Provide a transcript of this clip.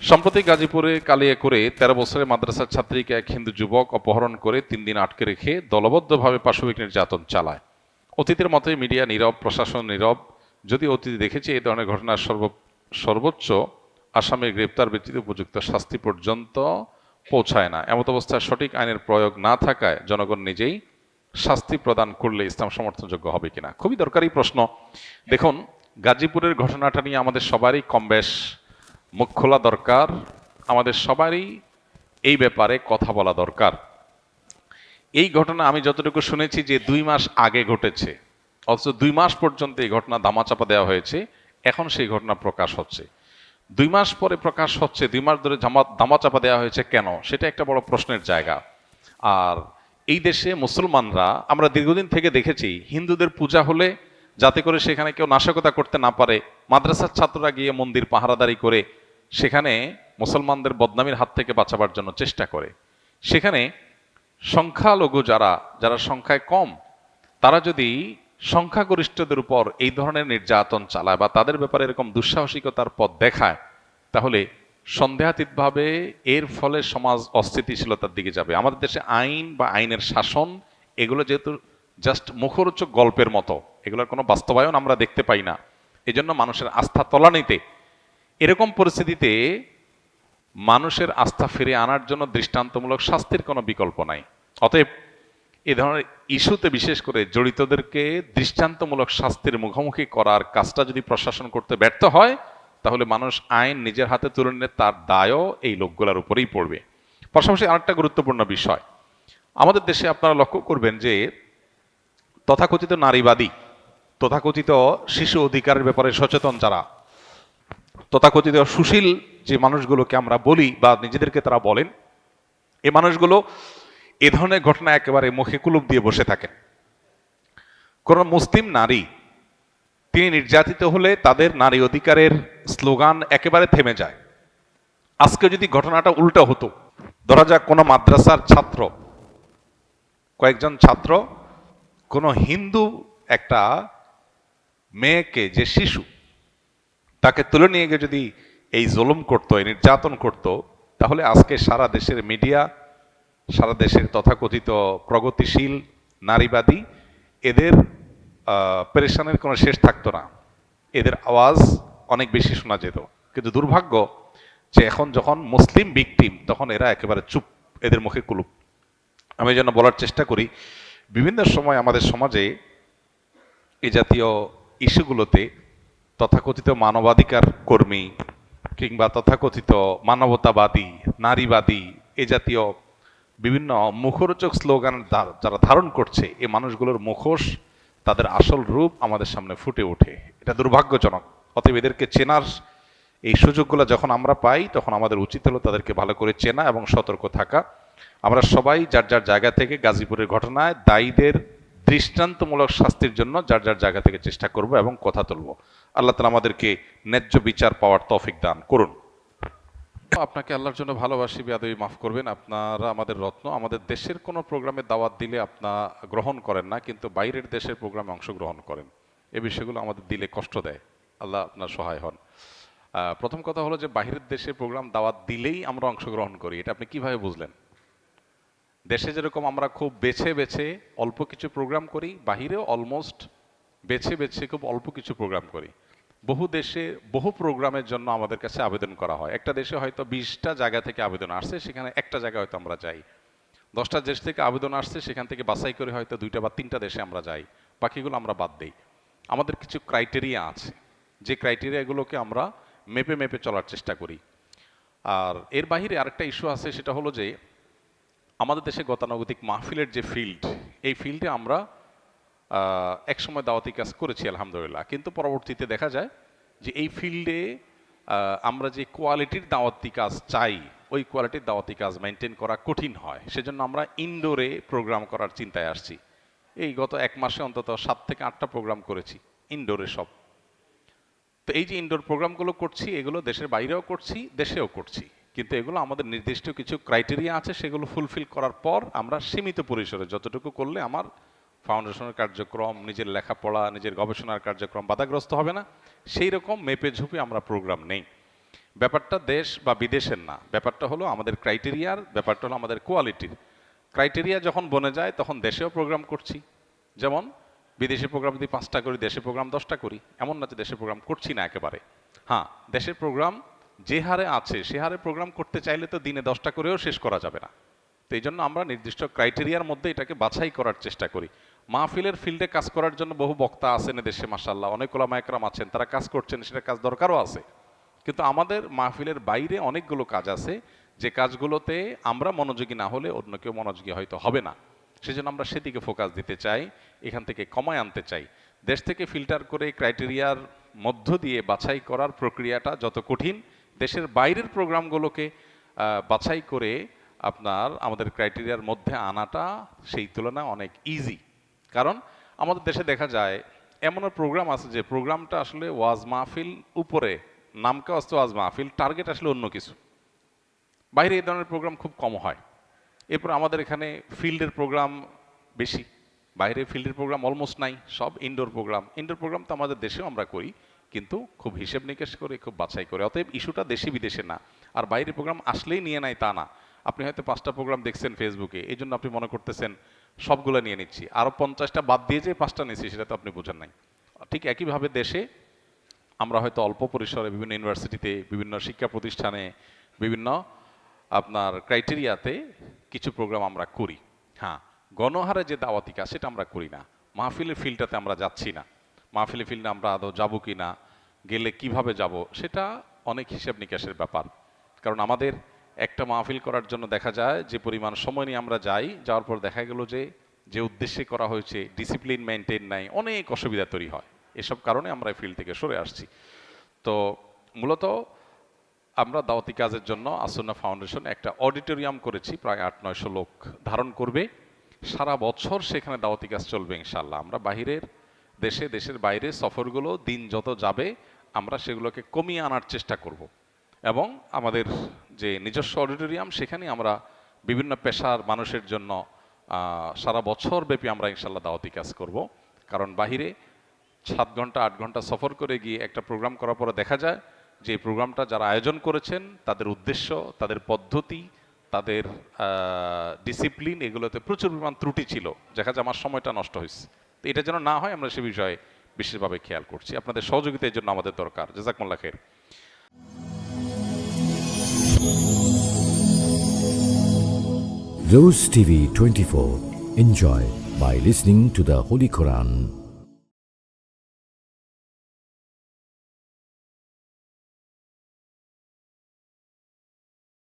সম্প্রতি গাজীপুরে কালিয়াকৈরে ১৩ বছরের মাদ্রাসার ছাত্রীকে এক হিন্দু যুবক অপহরণ করে ৩ দিন আটকে রেখে দলবদ্ধভাবে পাশবিক নির্যাতন চালায়। অতীতের মতোই মিডিয়া নীরব, প্রশাসন নীরব। যদিও অতীতে দেখেছি এই ধরনের ঘটনার সর্বোচ্চ আসামির গ্রেপ্তার ব্যতীত উপযুক্ত শাস্তি পর্যন্ত পৌঁছায় না। এমত অবস্থায় সঠিক আইনের প্রয়োগ না থাকায় জনগণ নিজেই শাস্তি প্রদান করলে ইসলাম সমর্থনযোগ্য হবে কিনা, খুবই দরকারি প্রশ্ন। দেখুন, গাজীপুরের ঘটনাটা নিয়ে আমাদের সবারই কমবেশ মুখ খোলা দরকার, আমাদের সবারই এই ব্যাপারে কথা বলা দরকার। এই ঘটনা আমি যতটুকু শুনেছি যে ২ মাস আগে ঘটেছে, অথচ ২ মাস পর্যন্ত এই ঘটনা ধামাচাপা দেওয়া হয়েছে। এখন সেই ঘটনা প্রকাশ হচ্ছে, ২ মাস পরে প্রকাশ হচ্ছে। ২ মাস ধরে ধামাচাপা দেওয়া হয়েছে কেন, সেটা একটা বড় প্রশ্নের জায়গা। আর এই দেশে মুসলমানরা, আমরা দীর্ঘদিন থেকে দেখেছি, হিন্দুদের পূজা হলে যাতে করে সেখানে কেউ নাশকতা করতে না পারে, মাদ্রাসার ছাত্ররা গিয়ে মন্দির পাহারাদারি করে সেখানে মুসলমানদের বদনামির হাত থেকে বাঁচাবার জন্য চেষ্টা করে। সেখানে সংখ্যালঘু যারা সংখ্যায় কম, তারা যদি সংখ্যাগরিষ্ঠদের উপর এই ধরনের নির্যাতন চালায় বা তাদের ব্যাপারে এরকম দুঃসাহসিকতার পথ দেখায়, তাহলে সন্দেহাতীতভাবে এর ফলে সমাজ অস্থিতিশীলতার দিকে যাবে। আমাদের দেশে আইন বা আইনের শাসন এগুলো যেহেতু জাস্ট মুখরোচক গল্পের মতো, এগুলোর কোনো বাস্তবায়ন আমরা দেখতে পাই না। এজন্য মানুষের আস্থা তলানিতে। এরকম পরিস্থিতিতে মানুষের আস্থা ফিরে আনার জন্য দৃষ্টান্তমূলক শাস্তির কোনো বিকল্প নাই। অতএব এ ধরনের ইস্যুতে বিশেষ করে জড়িতদেরকে দৃষ্টান্তমূলক শাস্তির মুখোমুখি করার কাজটা যদি প্রশাসন করতে ব্যর্থ হয়, তাহলে মানুষ আইন নিজের হাতে তুলে নিলে তার দায়ও এই লোকগুলোর উপরেই পড়বে। পাশাপাশি আরেকটা গুরুত্বপূর্ণ বিষয়, আমাদের দেশে আপনারা লক্ষ্য করবেন যে তথাকথিত নারীবাদী, তথাকথিত শিশু অধিকারের ব্যাপারে সচেতন যারা, তথাকথিত সুশীল যে মানুষগুলোকে আমরা বলি বা নিজেদেরকে তারা বলেন, এই মানুষগুলো এ ধরনের ঘটনা একেবারে মুখে কুলুপ দিয়ে বসে থাকেন। কোন মুসলিম নারী তিনি নির্যাতিত হলে তাদের নারী অধিকারের স্লোগান একেবারে থেমে যায়। আজকে যদি ঘটনাটা উল্টো হতো, ধরা যাক কোনো মাদ্রাসার ছাত্র, কয়েকজন ছাত্র কোনো হিন্দু একটা মেয়েকে, যে শিশু, তাকে তুলে নিয়ে গিয়ে যদি এই জুলুম করতো, এই নির্যাতন করতো, তাহলে আজকে সারা দেশের মিডিয়া, সারা দেশের তথাকথিত প্রগতিশীল নারীবাদী, এদের পেরেশানের কোনো শেষ থাকতো না। এদের আওয়াজ অনেক বেশি শোনা যেত। কিন্তু দুর্ভাগ্য যে এখন যখন মুসলিম ভিকটিম, তখন এরা একেবারে চুপ, এদের মুখে কুলুপ। আমি যেন বলার চেষ্টা করি, বিভিন্ন সময় আমাদের সমাজে এই জাতীয় ইস্যুগুলোতে তথাকথিত মানবাধিকার কর্মী কিংবা তথাকথিত মানবতাবাদী, নারীবাদী, এ জাতীয় বিভিন্ন মুখরোচক স্লোগান যারা ধারণ করছে, এই মানুষগুলোর মুখোশ, তাদের আসল রূপ আমাদের সামনে ফুটে ওঠে। এটা দুর্ভাগ্যজনক। অতএব এদেরকে চেনার এই সুযোগগুলো যখন আমরা পাই, তখন আমাদের উচিত হলো তাদেরকে ভালো করে চেনা এবং সতর্ক থাকা। আমরা সবাই যার যার জায়গা থেকে গাজীপুরের ঘটনায় দায়ীদের দৃষ্টান্তমূলক শাস্তির জন্য যার যার জায়গা থেকে চেষ্টা করব এবং কথা তুলব। আল্লাহ তাআলা আমাদেরকে ন্যায্য বিচার পাওয়ার তৌফিক দান করুন। আপনাকে আল্লাহর জন্য ভালোবাসি, বেয়াদবি মাফ করবেন। আপনারা আমাদের রত্ন। আমাদের দেশের কোনো প্রোগ্রামে দাওয়াত দিলে আপনারা গ্রহণ করেন না, কিন্তু বাইরের দেশের প্রোগ্রামে অংশগ্রহণ করেন। এই বিষয়গুলো আমাদের দিলে কষ্ট দেয়। আল্লাহ আপনার সহায় হন। প্রথম কথা হলো যে বাহিরের দেশের প্রোগ্রাম দাওয়াত দিলেই আমরা অংশগ্রহণ করি, এটা আপনি কিভাবে বুঝলেন? দেশে যেরকম আমরা খুব বেছে বেছে অল্প কিছু প্রোগ্রাম করি, বাহিরেও অলমোস্ট বেছে বেছে খুব অল্প কিছু প্রোগ্রাম করি। বহু দেশে বহু প্রোগ্রামের জন্য আমাদের কাছে আবেদন করা হয়। একটা দেশে হয়তো 20টা জায়গা থেকে আবেদন আসছে, সেখানে একটা জায়গায় হয়তো আমরা যাই। 10টা দেশ থেকে আবেদন আসছে, সেখান থেকে বাছাই করে হয়তো 2টা বা 3টা দেশে আমরা যাই, বাকিগুলো আমরা বাদ দিই। আমাদের কিছু ক্রাইটেরিয়া আছে, যে ক্রাইটেরিয়াগুলোকে আমরা মেপে মেপে চলার চেষ্টা করি। আর এর বাইরে আরেকটা ইস্যু আছে, সেটা হলো যে আমাদের দেশে গতানুগতিক মাহফিলের যে ফিল্ড, এই ফিল্ডে আমরা একসময় দাওয়াতি কাজ করেছি আলহামদুলিল্লাহ, কিন্তু পরবর্তীতে দেখা যায় যে এই ফিল্ডে আমরা যে কোয়ালিটির দাওয়াতি কাজ চাই, ওই কোয়ালিটির দাওয়াতি কাজ মেনটেন করা কঠিন হয়। সেজন্য আমরা ইনডোরে প্রোগ্রাম করার চিন্তায় আসছি। এই গত 1 মাসে অন্তত 7 থেকে 8টা প্রোগ্রাম করেছি ইনডোরে সব। তো এই যে ইনডোর প্রোগ্রামগুলো করছি, এগুলো দেশের বাইরেও করছি, দেশেও করছি, কিন্তু এগুলো আমাদের নির্দিষ্ট কিছু ক্রাইটেরিয়া আছে, সেগুলো ফুলফিল করার পর আমরা সীমিত পরিসরে যতটুকু করলে আমার ফাউন্ডেশনের কার্যক্রম, নিজের লেখাপড়া, নিজের গবেষণার কার্যক্রম বাধাগ্রস্ত হবে না, সেই রকম মেপে ঝুপে আমরা প্রোগ্রাম নেই। ব্যাপারটা দেশ বা বিদেশের না, ব্যাপারটা হলো আমাদের ক্রাইটেরিয়ার, ব্যাপারটা হলো আমাদের কোয়ালিটির। ক্রাইটেরিয়া যখন বনে যায় তখন দেশেও প্রোগ্রাম করছি, যেমন বিদেশি প্রোগ্রাম যদি 5টা করি, দেশের প্রোগ্রাম 10টা করি, এমন না যে দেশের প্রোগ্রাম করছি না একেবারে। হ্যাঁ, দেশের প্রোগ্রাম যে হারে আছে সে হারে প্রোগ্রাম করতে চাইলে তো দিনে 10টা করেও শেষ করা যাবে না। তো এই জন্য আমরা নির্দিষ্ট ক্রাইটেরিয়ার মধ্যে এটাকে বাছাই করার চেষ্টা করি। মাহফিলের ফিল্ডে কাজ করার জন্য বহু বক্তা আছেন দেশে, মাশাআল্লাহ, অনেক ওলামা একরাম আছেন, তারা কাজ করছেন, সেটা কাজ দরকারও আছে। কিন্তু আমাদের মাহফিলের বাইরে অনেকগুলো কাজ আছে যে কাজগুলোতে আমরা মনোযোগী না হলে অন্য কেউ মনোযোগী হয়তো হবে না। সেজন্য আমরা সেদিকে ফোকাস দিতে চাই, এখান থেকে কমায় আনতে চাই। দেশ থেকে ফিল্টার করে ক্রাইটেরিয়ার মধ্য দিয়ে বাছাই করার প্রক্রিয়াটা যত কঠিন, দেশের বাইরের প্রোগ্রামগুলোকে বাছাই করে আপনার আমাদের ক্রাইটেরিয়ার মধ্যে আনাটা সেই তুলনায় অনেক ইজি। কারণ আমাদের দেশে দেখা যায় এমনও প্রোগ্রাম আছে যে প্রোগ্রামটা আসলে ওয়াজ মাহফিল উপরে, নামকে অস্ত ওয়াজ মাহফিল, টার্গেট আসলে অন্য কিছু। বাইরে এই ধরনের প্রোগ্রাম খুব কম হয়। এরপর আমাদের এখানে ফিল্ডের প্রোগ্রাম বেশি, বাইরে ফিল্ডের প্রোগ্রাম অলমোস্ট নাই, সব ইনডোর প্রোগ্রাম। ইনডোর প্রোগ্রাম তো আমাদের দেশেও আমরা করি, কিন্তু খুব হিসেব নিকেশ করে, খুব বাছাই করে। অতএব ইস্যুটা দেশি বিদেশে না। আর বাইরে প্রোগ্রাম আসলেই নিয়ে নাই তা না। আপনি হয়তো 5টা প্রোগ্রাম দেখছেন ফেসবুকে, এই জন্য আপনি মনে করতেছেন সবগুলো নিয়ে নিচ্ছি, আরও 50টা বাদ দিয়ে যে 5টা নিচ্ছি, সেটা তো আপনি বোঝেন নাই। ঠিক একইভাবে দেশে আমরা হয়তো অল্প পরিসরে বিভিন্ন ইউনিভার্সিটিতে, বিভিন্ন শিক্ষা প্রতিষ্ঠানে, বিভিন্ন আপনার ক্রাইটেরিয়াতে কিছু প্রোগ্রাম আমরা করি। হ্যাঁ, গণহারে যে দাওয়াতি কাজ সেটা আমরা করি না। মাহফিলের ফিল্ডটাতে আমরা যাচ্ছি না। মাহফিলের ফিল্ডে আমরা আদৌ যাবো কি না, গেলে কিভাবে যাব, সেটা অনেক হিসাব নিকাশের ব্যাপার। কারণ আমাদের একটা মাহফিল করার জন্য দেখা যায় যে পরিমাণ সময় নিয়ে আমরা যাই, যাওয়ার পর দেখা গেল যে উদ্দেশ্যে করা হয়েছে ডিসিপ্লিন মেনটেন নাই, অনেক অসুবিধা তৈরি হয়। এসব কারণে আমরা ফিল্ড থেকে সরে আসছি। তো মূলত আমরা দাওয়াতি কাজের জন্য আসুন্নাহ ফাউন্ডেশন একটা অডিটোরিয়াম করেছি, প্রায় 800-900 লোক ধারণ করবে। সারা বছর সেখানে দাওয়াতি কাজ চলবে ইনশাল্লাহ। আমরা বাহিরের দেশে, দেশের বাইরে সফরগুলো দিন যত যাবে আমরা সেগুলোকে কমিয়ে আনার চেষ্টা করব। এবং আমাদের যে নিজস্ব অডিটোরিয়াম, সেখানে আমরা বিভিন্ন পেশার মানুষের জন্য সারা বছর ব্যাপী আমরা ইনশাল্লাহ দাওয়াতি কাজ করব। কারণ বাহিরে 7 ঘন্টা 8 ঘন্টা সফর করে গিয়ে একটা প্রোগ্রাম করার পরে দেখা যায় যে এই প্রোগ্রামটা যারা আয়োজন করেছেন তাদের উদ্দেশ্য, তাদের পদ্ধতি, তাদের ডিসিপ্লিন, এগুলোতে প্রচুর পরিমাণ ত্রুটি ছিল, দেখা যায় আমার সময়টা নষ্ট হয়েছে। তো এটা যেন না হয় আমরা সে বিষয়ে বিশেষভাবে খেয়াল করছি। আপনাদের সহযোগিতা এর জন্য আমাদের দরকার। জাযাকুমুল্লাহ খাইর। Rose TV 24. Enjoy by listening to the Holy Quran.